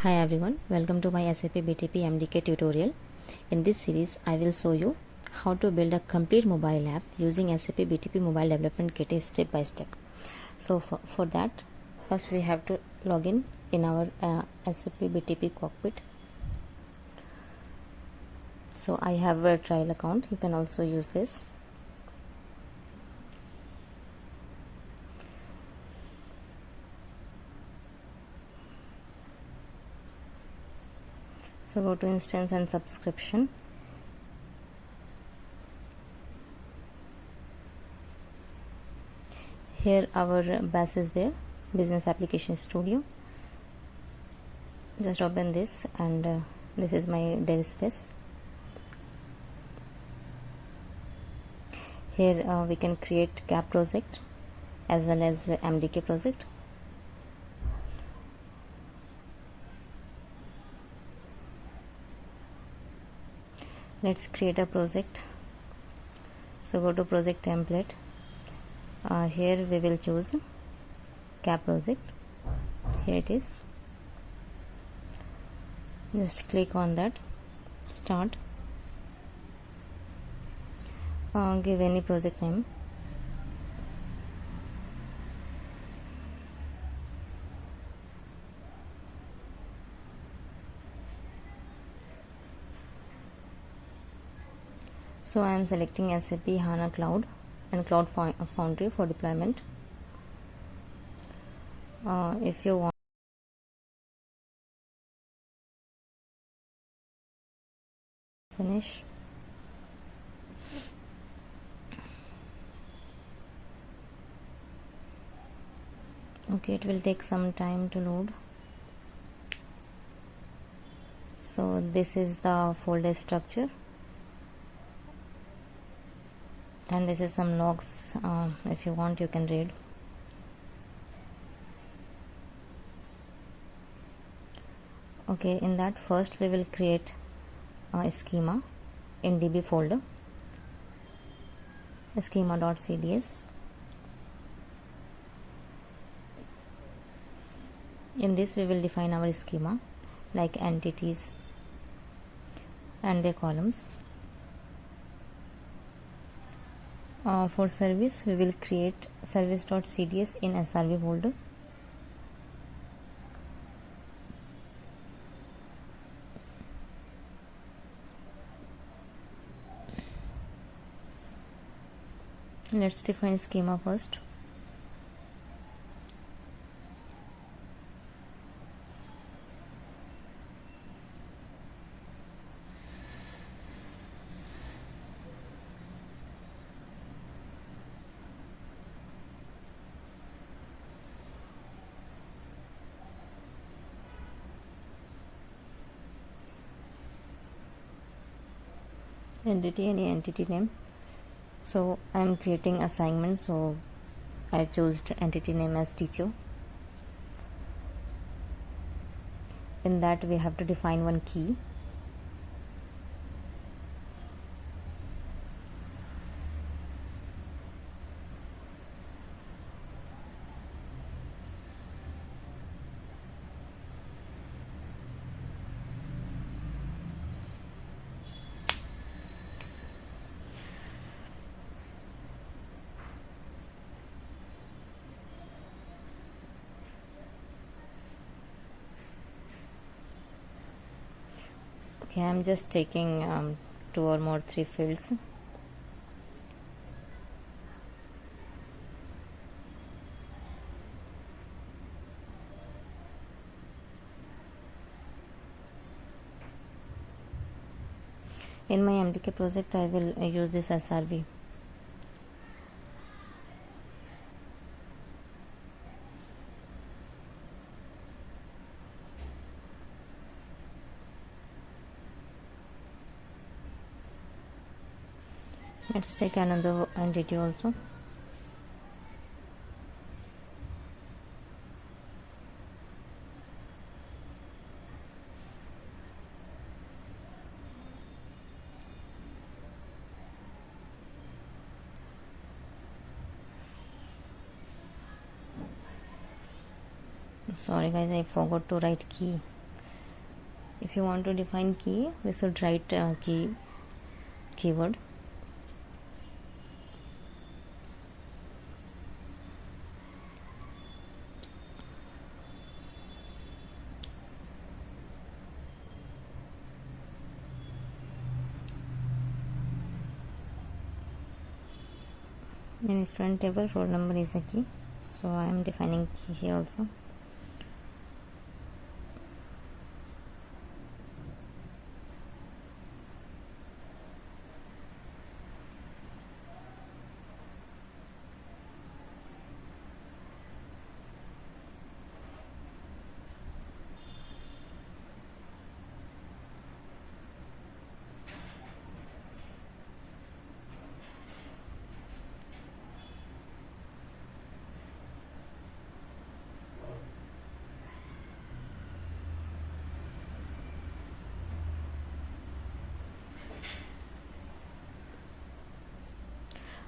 Hi everyone, welcome to my SAP BTP MDK tutorial. In this series, I will show you how to build a complete mobile app using SAP BTP Mobile Development Kit step by step. So for that, first we have to log in our SAP BTP cockpit. So I have a trial account, you can also use this. So go to instance and subscription. Here our base is there, Business Application Studio. Just open this and this is my dev space. Here we can create CAP project as well as MDK project. Let's create a project. So go to project template. Here we will choose CAP project. Here it is. Just click on that, start. Give any project name. So I am selecting SAP HANA Cloud and Cloud Foundry for deployment. If you want finish. Okay, it will take some time to load. So this is the folder structure. And this is some logs. If you want, you can read. Okay, in that first we will create a schema in DB folder, schema.cds. In this we will define our schema like entities and their columns. For service, we will create service.cds in SRV folder. Let's define schema first. Entity, any entity name. So I am creating assignment, so I chose entity name as teacher. In that we have to define one key. Okay, I'm just taking 2 or more 3 fields. In my MDK project, I will use this SRV. Let's take another entity also. Sorry guys, I forgot to write key. If you want to define key, we should write keyword. In student table, roll number is a key, so I am defining key here also.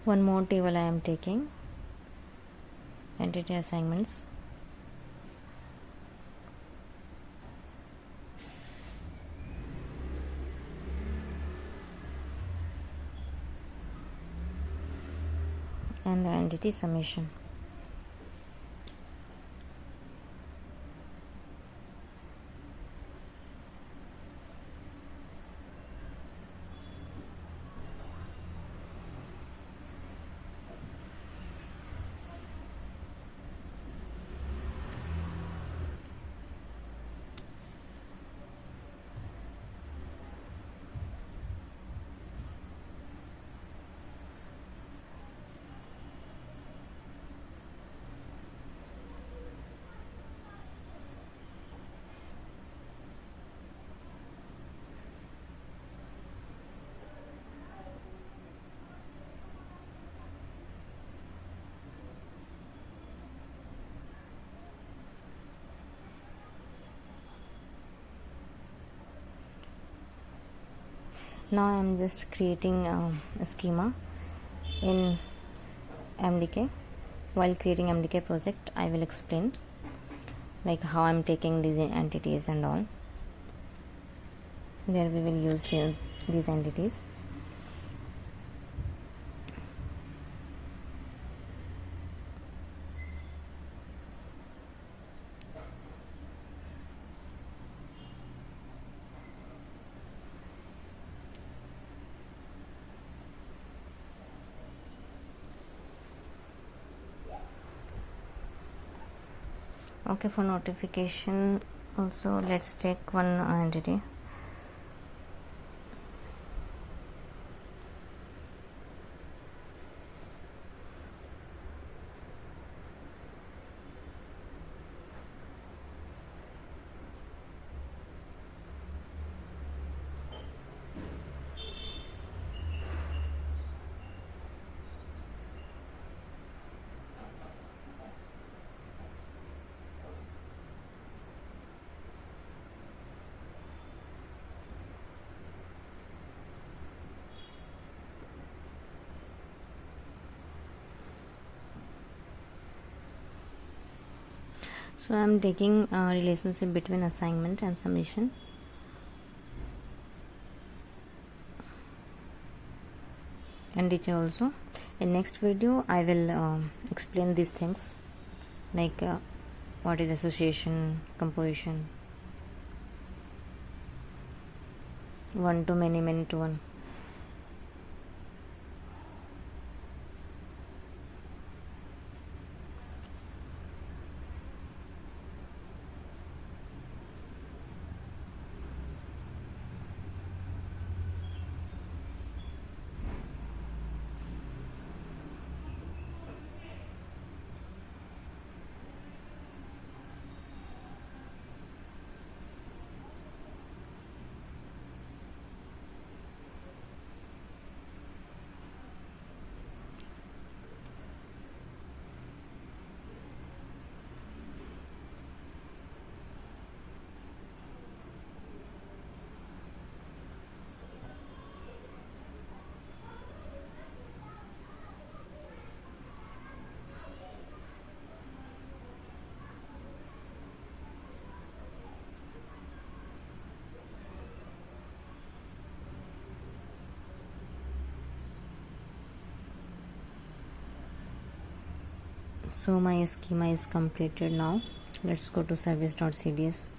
One more table I am taking, entity assignments. And entity summation. Now I am just creating a schema in MDK. While creating MDK project, I will explain like how I am taking these entities and all. There we will use these entities. Okay, for notification also let's take one entity. So I am taking a relationship between assignment and submission. And teacher also. In next video I will explain these things like what is association, composition, one to many, many to one. So my schema is completed now. Let's go to service.cds.